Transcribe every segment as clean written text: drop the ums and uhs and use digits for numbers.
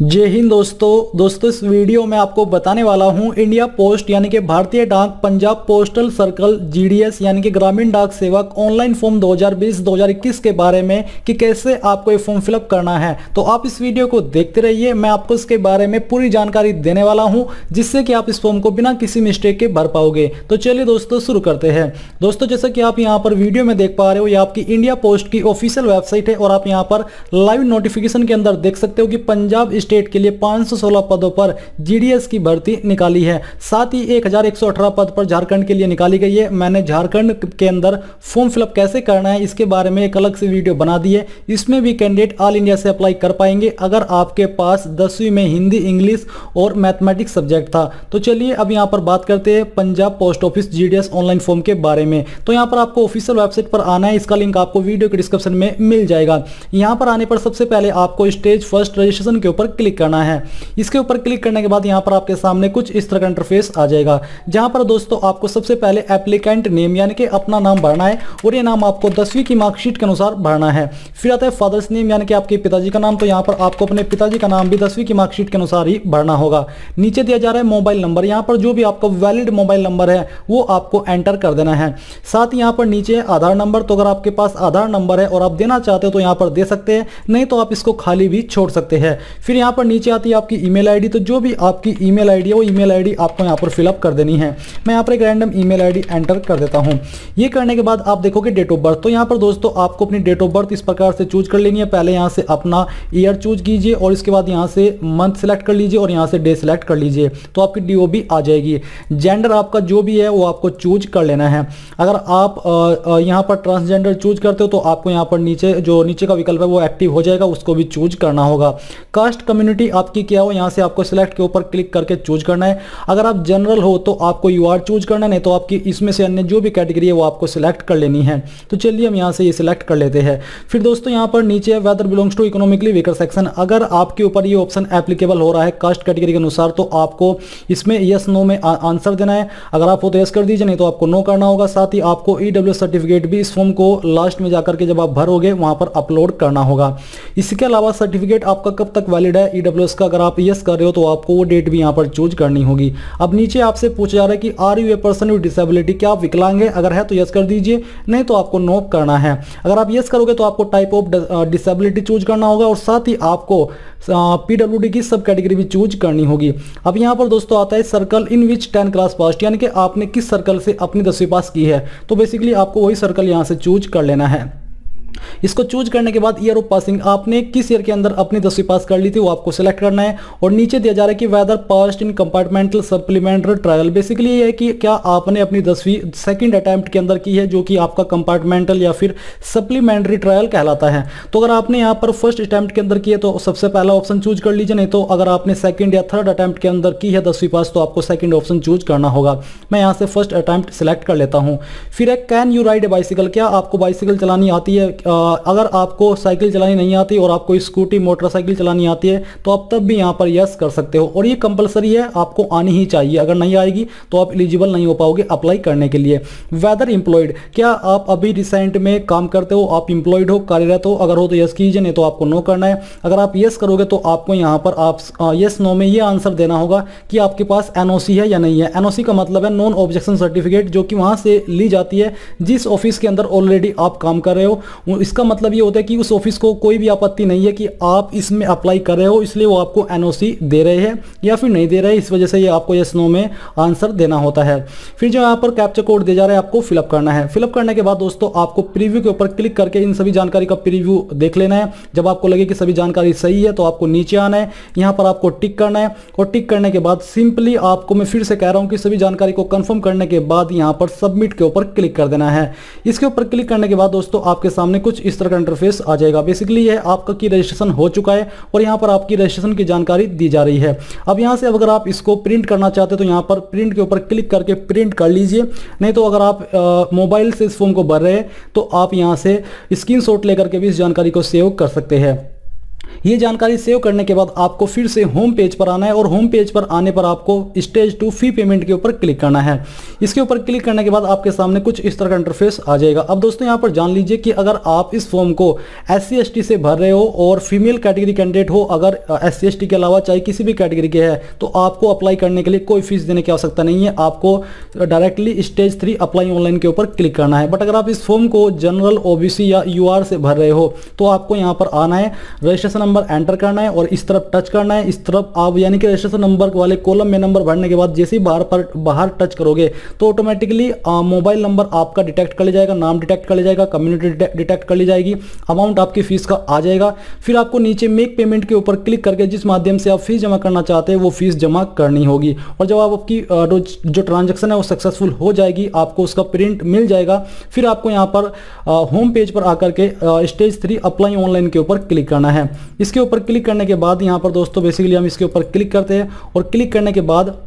जय हिंद दोस्तों इस वीडियो में आपको बताने वाला हूं इंडिया पोस्ट यानी कि भारतीय डाक पंजाब पोस्टल सर्कल जीडीएस यानी कि ग्रामीण डाक सेवक ऑनलाइन फॉर्म 2020-2021 के बारे में कि कैसे आपको ये फॉर्म फिलअप करना है। तो आप इस वीडियो को देखते रहिए, मैं आपको इसके बारे में पूरी जानकारी देने वाला हूं जिससे कि आप इस फॉर्म को बिना किसी मिस्टेक के भर पाओगे। तो चलिए दोस्तों शुरू करते हैं। दोस्तों जैसा कि आप यहाँ पर वीडियो में देख पा रहे हो, ये आपकी इंडिया पोस्ट की ऑफिशियल वेबसाइट है और आप यहाँ पर लाइव नोटिफिकेशन के अंदर देख सकते हो कि पंजाब स्टेट के लिए 516 पदों पर जीडीएस की भर्ती निकाली है। साथ ही 1118 पद पर झारखंड के लिए निकाली गई है। मैंने झारखंड के अंदर फॉर्म फिलअप कैसे करना है इसके बारे में एक अलग से वीडियो बना दी है। इसमें भी कैंडिडेट ऑल इंडिया से अप्लाई कर पाएंगे अगर आपके पास 10वीं में हिंदी, इंग्लिश और मैथमेटिक्स सब्जेक्ट था। तो चलिए अब यहाँ पर बात करते हैं Punjab post office GDS online form के बारे में। तो यहाँ पर आपको ऑफिशियल वेबसाइट पर आना है, इसका लिंक आपको वीडियो के डिस्क्रिप्शन में मिल जाएगा। यहाँ पर आने पर सबसे पहले आपको स्टेज फर्स्ट रजिस्ट्रेशन के ऊपर क्लिक करना है। इसके ऊपर क्लिक करने के बाद यहां पर आपके सामने कुछ इस तरह का इंटरफेस आ जाएगा, जहां पर दोस्तों आपको सबसे पहले एप्लीकेंट नेम यानी कि अपना नाम भरना है और ये नाम आपको 10वीं की मार्कशीट के अनुसार भरना है। फिर आता है फादर्स नेम यानी कि आपके पिताजी का नाम, तो यहां पर आपको अपने पिताजी का नाम भी 10वीं की मार्कशीट के अनुसार ही भरना होगा। नीचे दिया जा रहा है मोबाइल नंबर, यहां पर जो भी आपका वैलिड मोबाइल नंबर है वो आपको एंटर कर देना है। साथ ही यहां पर नीचे आधार नंबर, तो अगर आपके पास आधार नंबर है और आप देना चाहते हो तो यहां पर दे सकते हैं, नहीं तो आप इसको खाली भी छोड़ सकते हैं। फिर यहां पर नीचे आती है आपकी ईमेल आईडी, तो जो भी आपकी ईमेल आईडी है वो ईमेल आईडी आपको यहां पर फिलअप कर देनी है। मैं यहां पर एक रैंडम ईमेल आईडी एंटर कर देता हूं। ये करने के बाद आप देखोगे डेट ऑफ बर्थ, तो यहां पर दोस्तों आपको अपनी डेट ऑफ बर्थ इस प्रकार से चूज कर लेनी है। पहले यहां से अपना ईयर चूज कीजिए और इसके बाद यहां से मंथ सेलेक्ट कर लीजिए और यहां से डे सेलेक्ट कर लीजिए, तो आपकी डीओबी आ जाएगी। जेंडर आपका जो भी है वो आपको चूज कर लेना है। अगर आप यहां पर ट्रांसजेंडर चूज करते हो तो आपको यहां पर नीचे का विकल्प है वो एक्टिव हो जाएगा, उसको भी चूज करना होगा। कास्ट कम्युनिटी आपकी क्या हो, यहां से आपको सिलेक्ट के ऊपर क्लिक करके चूज करना है। अगर आप जनरल हो तो आपको यूआर चूज करना है, नहीं तो आपकी इसमें से अन्य जो भी कैटेगरी है वो आपको सिलेक्ट कर लेनी है। तो चलिए हम यहां से ये सिलेक्ट कर लेते हैं। फिर दोस्तों यहां पर नीचे whether belongs to economically weaker section, अगर आपके ऊपर ये ऑप्शन एप्लीकेबल हो रहा है कास्ट कैटेगरी के अनुसार तो आपको इसमें यस नो में आंसर देना है। अगर आप हो तो यस कर दीजिए, नहीं तो आपको नो करना होगा। साथ ही आपको ईडब्ल्यू सर्टिफिकेट भी इस फॉर्म को लास्ट में जाकर के जब आप भरोगे वहां पर अपलोड करना होगा। इसके अलावा सर्टिफिकेट आपका कब तक वैलिड है ईडब्ल्यूएस का, अगर आप यस कर रहे हो तो आपको वो डेट भी यहां पर चूज करनी होगी। अब नीचे आपसे पूछा जा रहा है कि are you a person with disability, क्या आप विकलांग है, अगर है तो यस कर दीजिए, नहीं तो आपको नो करना है। अगर आप यस करोगे तो आपको टाइप ऑफ डिसेबिलिटी चूज करना होगा और साथ ही आपको पीडब्ल्यूडी की सब कैटेगरी भी चूज करनी होगी। अब यहां पर दोस्तों आता है सर्कल इन विच 10 क्लास पास, यानी कि आपने किस सर्कल से अपनी 10वीं पास की है, तो बेसिकली आपको वही सर्कल यहां से चूज कर लेना है। इसको चूज करने के बाद ईयर ऑफ पासिंग, आपने किस ईयर के अंदर अपनी 10वीं पास कर ली थी वो आपको सिलेक्ट करना है। और नीचे दिया जा रहा है कि वेदर पास्ट इन कंपार्टमेंटल सप्लीमेंट्री ट्रायल, बेसिकली ये है कि क्या आपने अपनी 10वीं सेकंड अटेम्प्ट के अंदर की है जो कि आपका कंपार्टमेंटल या फिर सप्लीमेंट्री ट्रायल कहलाता है। तो अगर आपने यहाँ पर फर्स्ट अटेम्प्ट के अंदर की है तो सबसे पहला ऑप्शन चूज कर लीजिए, नहीं तो अगर आपने सेकंड या थर्ड अटेम्प्ट के अंदर की है 10वीं पास तो आपको सेकंड ऑप्शन चूज करना होगा। मैं यहाँ से फर्स्ट अटेम्प्ट सिलेक्ट कर लेता हूँ। फिर एक can you ride A bicycle, क्या आपको बाइसिकल चलानी आती है। अगर आपको साइकिल चलानी नहीं आती और आपको स्कूटी मोटरसाइकिल चलानी आती है तो आप तब भी यहां पर यस कर सकते हो और ये कंपलसरी है, आपको आनी ही चाहिए। अगर नहीं आएगी तो आप एलिजिबल नहीं हो पाओगे अप्लाई करने के लिए। वेदर एम्प्लॉयड, क्या आप अभी रिसेंट में काम करते हो, आप एम्प्लॉयड हो, कार्यरत हो, अगर हो तो यस कीजिए, नहीं तो आपको नो करना है। अगर आप यस करोगे तो आपको यहां पर आप यस नो में ये आंसर देना होगा कि आपके पास एनओसी है या नहीं है। एनओसी का मतलब है नॉन ऑब्जेक्शन सर्टिफिकेट, जो कि वहां से ली जाती है जिस ऑफिस के अंदर ऑलरेडी आप काम कर रहे हो। इसका मतलब ये होता है कि उस ऑफिस को कोई भी आपत्ति नहीं है कि आप इसमें अप्लाई कर रहे हो, इसलिए वो आपको एनओसी दे रहे हैं या फिर नहीं दे रहे, इस वजह से ये आपको यस नो में आंसर देना होता है। फिर जो यहाँ पर कैप्चा कोड दिया जा रहा है आपको फिलअप करना है। फिलअप करने के बाद दोस्तों आपको प्रीव्यू के ऊपर क्लिक करके इन सभी जानकारी का प्रीव्यू देख लेना है। जब आपको लगे कि सभी जानकारी सही है तो आपको नीचे आना है, यहाँ पर आपको टिक करना है और टिक करने के बाद सिंपली आपको मैं फिर से कह रहा हूँ कि सभी जानकारी को कंफर्म करने के बाद यहाँ पर सबमिट के ऊपर क्लिक कर देना है। इसके ऊपर क्लिक करने के बाद दोस्तों आपके सामने कुछ इस तरह का इंटरफेस आ जाएगा। बेसिकली ये आपका की रजिस्ट्रेशन हो चुका है और यहाँ पर आपकी रजिस्ट्रेशन की जानकारी दी जा रही है। अब यहाँ से अगर आप इसको प्रिंट करना चाहते हो तो यहाँ पर प्रिंट के ऊपर क्लिक करके प्रिंट कर लीजिए, नहीं तो अगर आप मोबाइल से इस फॉर्म को भर रहे हैं तो आप यहाँ से स्क्रीनशॉट लेकर के भी इस जानकारी को सेव कर सकते हैं। ये जानकारी सेव करने के बाद आपको फिर से होम पेज पर आना है और होम पेज पर आने पर आपको स्टेज 2 फी पेमेंट के ऊपर क्लिक करना है। इसके ऊपर क्लिक करने के बाद आपके सामने कुछ इस तरह का इंटरफेस आ जाएगा। अब दोस्तों यहाँ पर जान लीजिए कि अगर आप इस फॉर्म को SC/ST से भर रहे हो और फीमेल कैटेगरी कैंडिडेट हो, अगर SC/ST के अलावा चाहे किसी भी कैटेगरी के है, तो आपको अप्लाई करने के लिए कोई फीस देने की आवश्यकता नहीं है। आपको डायरेक्टली स्टेज 3 अप्लाई ऑनलाइन के ऊपर क्लिक करना है। बट अगर आप इस फॉर्म को जनरल, OBC या UR से भर रहे हो तो आपको यहाँ पर आना है, रजिस्ट्रेशन नंबर एंटर करना है और इस तरफ टच करना है। इस तरफ आप यानी कि रजिस्ट्रेशन नंबर वाले कॉलम में नंबर भरने के बाद जैसे ही बाहर टच करोगे तो ऑटोमेटिकली मोबाइल नंबर आपका डिटेक्ट कर लिया जाएगा, नाम डिटेक्ट कर लिया जाएगा, कम्युनिटी डिटेक्ट कर ली जाएगी, अमाउंट आपकी फीस का आ जाएगा। फिर आपको नीचे मेक पेमेंट के ऊपर क्लिक करके जिस माध्यम से आप फीस जमा करना चाहते हैं वो फीस जमा करनी होगी। और जब आपकी जो ट्रांजेक्शन है वो सक्सेसफुल हो जाएगी, आपको उसका प्रिंट मिल जाएगा। फिर आपको यहाँ पर होम पेज पर आकर के स्टेज 3 अप्लाई ऑनलाइन के ऊपर क्लिक करना है। इसके ऊपर क्लिक करने के बाद यहाँ पर दोस्तों बेसिकली हम इसके ऊपर क्लिक करते हैं और क्लिक करने के बाद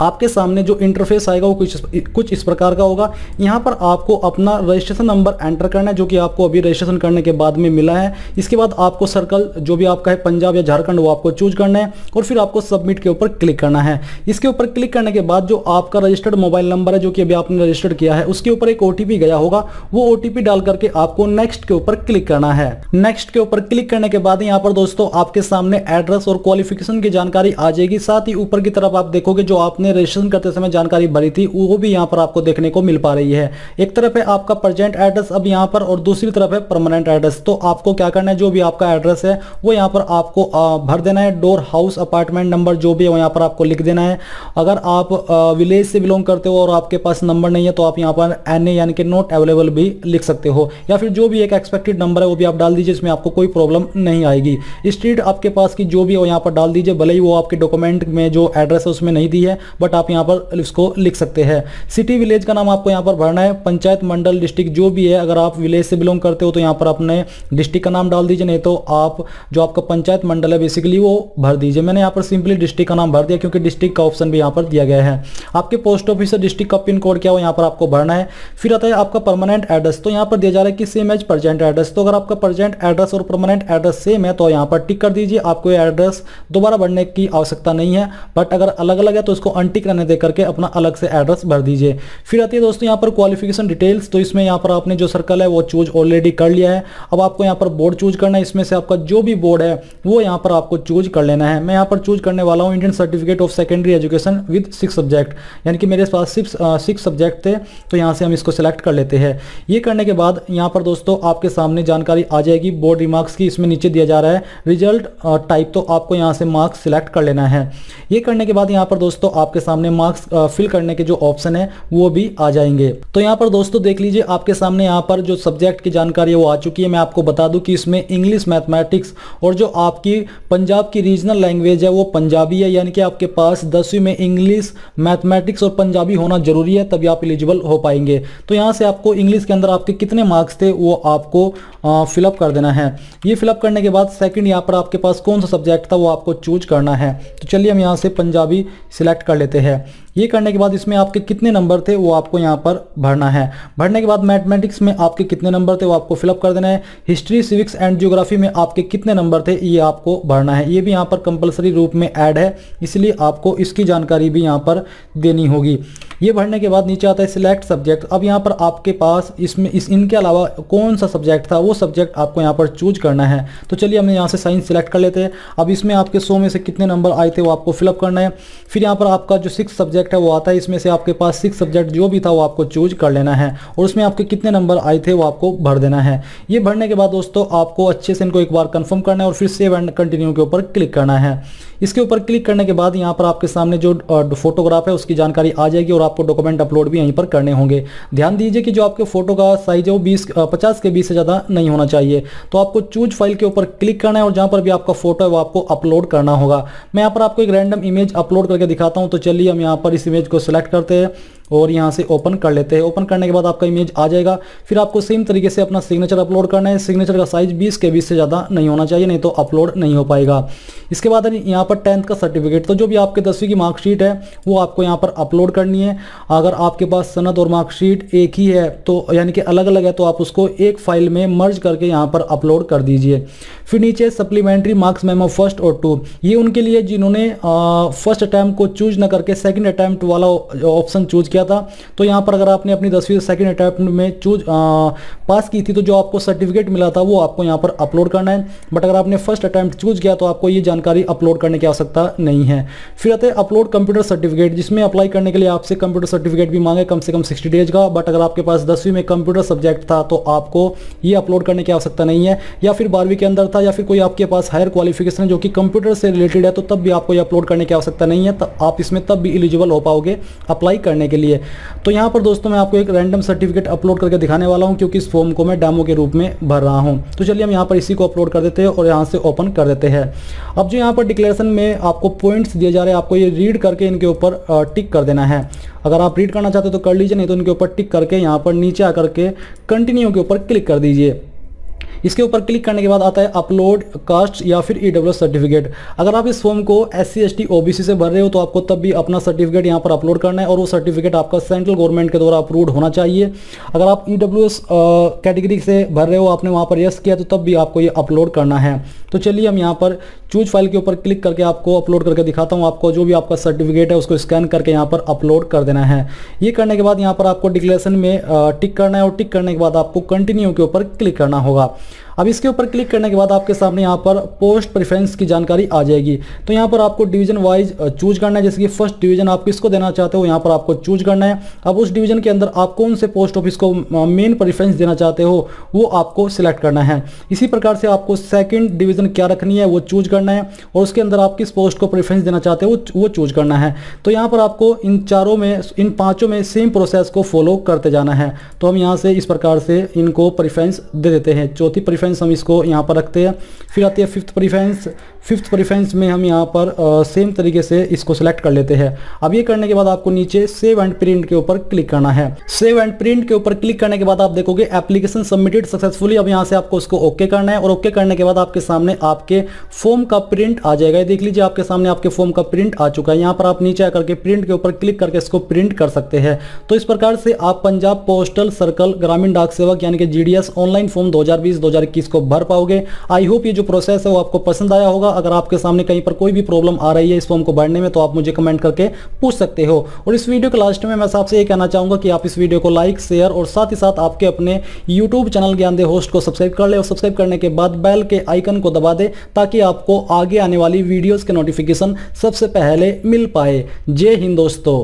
आपके सामने जो इंटरफेस आएगा वो कुछ इस प्रकार का होगा। यहाँ पर आपको अपना रजिस्ट्रेशन नंबर एंटर करना है जो कि आपको अभी रजिस्ट्रेशन करने के बाद में मिला है। इसके बाद आपको सर्कल जो भी आपका है पंजाब या झारखंड वो आपको चूज करना है और फिर आपको सबमिट के ऊपर क्लिक करना है। इसके ऊपर क्लिक करने के बाद जो आपका रजिस्टर्ड मोबाइल नंबर है जो कि अभी आपने रजिस्टर्ड किया है उसके ऊपर एक OTP गया होगा, वो OTP डाल करके आपको नेक्स्ट के ऊपर क्लिक करना है। नेक्स्ट के ऊपर क्लिक करने के बाद यहाँ पर दोस्तों आपके सामने एड्रेस और क्वालिफिकेशन की जानकारी आ जाएगी। साथ ही ऊपर की तरफ आप देखोगे जो आपने रजिस्ट्रेशन करते समय जानकारी भरी थी वो भी यहां पर आपको देखने को मिल पा रही है। एक तरफ है आपका प्रेजेंट एड्रेस अब यहां पर और दूसरी तरफ है परमानेंट एड्रेस। तो आपको क्या करना है, जो भी आपका एड्रेस है वो यहां पर आपको भर देना है। डोर, हाउस, अपार्टमेंट नंबर जो भी है वो यहां पर आपको लिख देना है। अगर आप विलेज से बिलोंग करते हो और आपके पास नंबर नहीं है तो आप यहां पर NA यानी कि नॉट अवेलेबल भी लिख सकते हो, या फिर जो भी एक एक्सपेक्टेड नंबर है वो भी आप डाल दीजिए, इसमें आपको कोई प्रॉब्लम नहीं आएगी। स्ट्रीट आपके पास की जो भी है यहां पर डाल दीजिए, भले ही वो आपके डॉक्यूमेंट में जो एड्रेस है उसमें नहीं दी है बट आप यहाँ पर इसको लिख सकते हैं। सिटी विलेज का नाम आपको यहाँ पर भरना है। पंचायत, मंडल, डिस्ट्रिक्ट जो भी है, अगर आप विलेज से बिलोंग करते हो तो यहाँ पर अपने डिस्ट्रिक्ट का नाम डाल दीजिए, नहीं तो आप जो आपका पंचायत मंडल है बेसिकली वो भर दीजिए। मैंने यहाँ पर सिंपली डिस्ट्रिक्ट का नाम भर दिया क्योंकि डिस्ट्रिक्ट का ऑप्शन भी यहाँ पर दिया गया है। आपके पोस्ट ऑफिस डिस्ट्रिक्ट का पिन कोड क्या हो यहाँ पर आपको भरना है। फिर आता है आपका परमानेंट एड्रेस, तो यहाँ पर दिया जा रहा है कि सेम एज प्रेजेंट एड्रेस। तो अगर आपका प्रेजेंट एड्रेस और परमानेंट एड्रेस सेम है तो यहाँ पर टिक कर दीजिए, आपको ये एड्रेस दोबारा भरने की आवश्यकता नहीं है। बट अगर अलग अलग है तो इसको अनटिक रहने दे करके अपना अलग से एड्रेस भर दीजिए। फिर आती है दोस्तों यहाँ पर क्वालिफिकेशन डिटेल्स, तो इसमें यहाँ पर आपने जो सर्कल है वो चूज ऑलरेडी कर लिया है। अब आपको यहाँ पर बोर्ड चूज करना है, इसमें से आपका जो भी बोर्ड है वो यहाँ पर आपको चूज कर लेना है। मैं यहाँ पर चूज करने वाला हूँ Indian certificate of secondary education with 6 subject, यानी कि मेरे पास 6 सब्जेक्ट थे तो यहाँ से हम इसको सिलेक्ट कर लेते हैं। ये करने के बाद यहाँ पर दोस्तों आपके सामने जानकारी आ जाएगी बोर्ड रिमार्क्स की। इसमें नीचे दिया जा रहा है रिजल्ट टाइप, तो आपको यहाँ से मार्क्स सिलेक्ट कर लेना है। ये करने के बाद यहाँ पर दोस्तों आपके सामने मार्क्स फिल करने के जो ऑप्शन है वो भी आ जाएंगे। तो यहाँ पर दोस्तों देख लीजिए आपके सामने यहाँ पर जो सब्जेक्ट की जानकारी है वो आ चुकी है। मैं आपको बता दूं कि इसमें इंग्लिश, मैथमेटिक्स और जो आपकी पंजाब की रीजनल लैंग्वेज है वो पंजाबी है, यानी कि आपके पास 10वीं में इंग्लिश, मैथमेटिक्स और पंजाबी होना जरूरी है तभी आप एलिजिबल हो पाएंगे। तो यहाँ से आपको इंग्लिश के अंदर आपके कितने मार्क्स थे वो आपको फिलअप कर देना है। ये फिलअप करने के बाद सेकंड यहाँ पर आपके पास कौन सा सब्जेक्ट था वो आपको चूज करना है। तो चलिए हम यहाँ से पंजाबी सिलेक्ट कर लेते हैं। ये करने के बाद इसमें आपके कितने नंबर थे वो आपको यहाँ पर भरना है। भरने के बाद मैथमेटिक्स में आपके कितने नंबर थे वो आपको फिलअप कर देना है। हिस्ट्री, सिविक्स एंड ज्योग्राफी में आपके कितने नंबर थे ये आपको भरना है। ये भी यहाँ पर कंपलसरी रूप में ऐड है, इसलिए आपको इसकी जानकारी भी यहाँ पर देनी होगी। ये भरने के बाद नीचे आता है सिलेक्ट सब्जेक्ट। अब यहाँ पर आपके पास इसमें इनके अलावा कौन सा सब्जेक्ट था वो सब्जेक्ट आपको यहाँ पर चूज करना है। तो चलिए हमने यहाँ से साइंस सिलेक्ट कर लेते हैं। अब इसमें आपके 100 में से कितने नंबर आए थे वो आपको फिलअप करना है। फिर यहाँ पर आपका जो 6 सब्जेक्ट है वो आता है, इसमें से आपके पास 6 सब्जेक्ट जो भी था वो आपको चूज कर लेना है और उसमें आपके कितने नंबर आए थे वो आपको भर देना है। ये भरने के बाद दोस्तों आपको अच्छे से इनको एक बार कंफर्म करना है और फिर सेव एंड कंटिन्यू के ऊपर क्लिक करना है। इसके ऊपर क्लिक करने के बाद यहाँ पर आपके सामने जो फोटोग्राफ है उसकी जानकारी आ जाएगी और आपको डॉक्यूमेंट अपलोड भी यहीं पर करने होंगे। ध्यान दीजिए कि जो आपके फोटो का साइज है वो 50 KB से ज़्यादा नहीं होना चाहिए। तो आपको चूज फाइल के ऊपर क्लिक करना है और जहाँ पर भी आपका फोटो है वो आपको अपलोड करना होगा। मैं यहाँ पर आपको एक रैंडम इमेज अपलोड करके दिखाता हूँ। तो चलिए हम यहाँ पर इस इमेज को सिलेक्ट करते हैं और यहाँ से ओपन कर लेते हैं। ओपन करने के बाद आपका इमेज आ जाएगा। फिर आपको सेम तरीके से अपना सिग्नेचर अपलोड करना है। सिग्नेचर का साइज 20 KB से ज़्यादा नहीं होना चाहिए, नहीं तो अपलोड नहीं हो पाएगा। इसके बाद यहाँ पर 10th का सर्टिफिकेट, तो जो भी आपके 10वीं की मार्कशीट है वो आपको यहाँ पर अपलोड करनी है। अगर आपके पास सनद और मार्कशीट एक ही है तो यानी कि अलग अलग है तो आप उसको एक फाइल में मर्ज करके यहाँ पर अपलोड कर दीजिए। फिर नीचे सप्लीमेंट्री मार्क्स मेमो फर्स्ट और 2, ये उनके लिए जिन्होंने फर्स्ट अटैम्प्ट को चूज न करके सेकंड अटैम्प्ट वाला ऑप्शन चूज किया था। तो यहाँ पर अगर आपने अपनी 10वीं सेकंड अटैम्प्ट में पास की थी तो जो आपको सर्टिफिकेट मिला था वो आपको यहाँ पर अपलोड करना है। बट अगर आपने फर्स्ट अटैम्प्ट चूज किया तो आपको ये जानकारी अपलोड करने की आवश्यकता नहीं है। फिर आते हैं अपलोड कंप्यूटर सर्टिफिकेट, जिसमें अप्लाई करने के लिए आपसे कंप्यूटर सर्टिफिकेट भी मांगे कम से कम 60 डेज का। बट अगर आपके पास 10वीं में कंप्यूटर सब्जेक्ट था तो आपको ये अपलोड करने की आवश्यकता नहीं है, या फिर 12वीं के अंदर था, या फिर कोई आपके पास हायर क्वालिफिकेशन है जो कि कंप्यूटर से रिलेटेड है, तो तब भी आपको ये अपलोड करने की आवश्यकता नहीं है। तब आप इसमें तब भी एलिजिबल हो पाओगे अप्लाई करने के लिए। तो यहाँ पर दोस्तों मैं आपको एक रैंडम सर्टिफिकेट अपलोड करके दिखाने वाला हूँ, क्योंकि इस फॉर्म को मैं डेमो के रूप में भर रहा हूँ। तो चलिए हम यहाँ पर इसी को अपलोड कर देते हैं और यहाँ से ओपन कर देते हैं। अब जो यहाँ पर डिक्लेरेशन में आपको पॉइंट्स दिए जा रहे हैं, आपको ये रीड करके इनके ऊपर टिक कर देना है। अगर आप रीड करना चाहते हो तो कर लीजिए, नहीं तो इनके ऊपर टिक करके यहाँ पर नीचे आकर के कंटिन्यू के ऊपर क्लिक कर दीजिए। इसके ऊपर क्लिक करने के बाद आता है अपलोड कास्ट या फिर EWS सर्टिफिकेट। अगर आप इस फॉर्म को SC ST OBC से भर रहे हो तो आपको तब भी अपना सर्टिफिकेट यहाँ पर अपलोड करना है, और वो सर्टिफिकेट आपका सेंट्रल गवर्नमेंट के द्वारा अप्रूव्ड होना चाहिए। अगर आप EWS कैटेगरी से भर रहे हो, आपने वहाँ पर यस किया, तो तब भी आपको ये अपलोड करना है। तो चलिए हम यहाँ पर चूज फाइल के ऊपर क्लिक करके आपको अपलोड करके दिखाता हूँ। आपको जो भी आपका सर्टिफिकेट है उसको स्कैन करके यहाँ पर अपलोड कर देना है। ये करने के बाद यहाँ पर आपको डिक्लेरेशन में टिक करना है, और टिक करने के बाद आपको कंटिन्यू के ऊपर क्लिक करना होगा। अब इसके ऊपर क्लिक करने के बाद आपके सामने यहाँ पर पोस्ट प्रेफरेंस की जानकारी आ जाएगी। तो यहाँ पर आपको डिवीजन वाइज चूज करना है, जैसे कि फर्स्ट डिवीजन आप किसको देना चाहते हो यहाँ पर आपको चूज करना है। अब उस डिवीजन के अंदर आप कौन से पोस्ट ऑफिस को मेन प्रेफरेंस देना चाहते हो वो आपको सिलेक्ट करना है। इसी प्रकार से आपको सेकंड डिवीजन क्या रखनी है वो चूज करना है, और उसके अंदर आप किस पोस्ट को प्रेफरेंस देना चाहते हो वो चूज करना है। तो यहाँ पर आपको इन पांचों में सेम प्रोसेस को फॉलो करते जाना है। तो हम यहाँ से इस प्रकार से इनको प्रेफरेंस दे देते हैं। चौथी प्रेफरेंस हम इसको यहाँ पर रखते हैं। फिर आती है फिफ्थ प्रेफरेंस में हम यहाँ पर सेम तरीके से इसको सिलेक्ट कर लेते हैं। अब ये करने के बाद आपको नीचे सेव एंड प्रिंट के ऊपर क्लिक करना है। सेव एंड प्रिंट के ऊपर क्लिक करने के बाद आप देखोगे एप्लीकेशन सबमिटेड सक्सेसफुली। अब यहाँ से आपको उसको ओके करना है, और ओके करने के बाद आपके सामने आपके फॉर्म का प्रिंट आ जाएगा। देख लीजिए आपके सामने आपके फॉर्म का प्रिंट आ चुका है। यहाँ पर आप नीचे आकर के प्रिंट के ऊपर क्लिक करके इसको प्रिंट कर सकते हैं। तो इस प्रकार से आप पंजाब पोस्टल सर्कल ग्रामीण डाक सेवक यानी कि GDS ऑनलाइन फॉर्म 2020-2021 को भर पाओगे। आई होप ये जो प्रोसेस है वो आपको पसंद आया होगा। अगर आपके सामने कहीं पर कोई भी प्रॉब्लम आ रही है इस फॉर्म को भरने में तो आप मुझे कमेंट करके पूछ सकते हो। और इस वीडियो के लास्ट में मैं आपसे ये कहना चाहूंगा कि आप इस वीडियो को लाइक शेयर और साथ ही साथ आपके अपने YouTube चैनल ज्ञानदेव होस्ट को सब्सक्राइब कर ले, और सब्सक्राइब करने के बाद बेल के आइकन को दबा दे ताकि आपको आगे आने वाली वीडियोस के नोटिफिकेशन सबसे पहले मिल पाए। जय हिंद दोस्तों।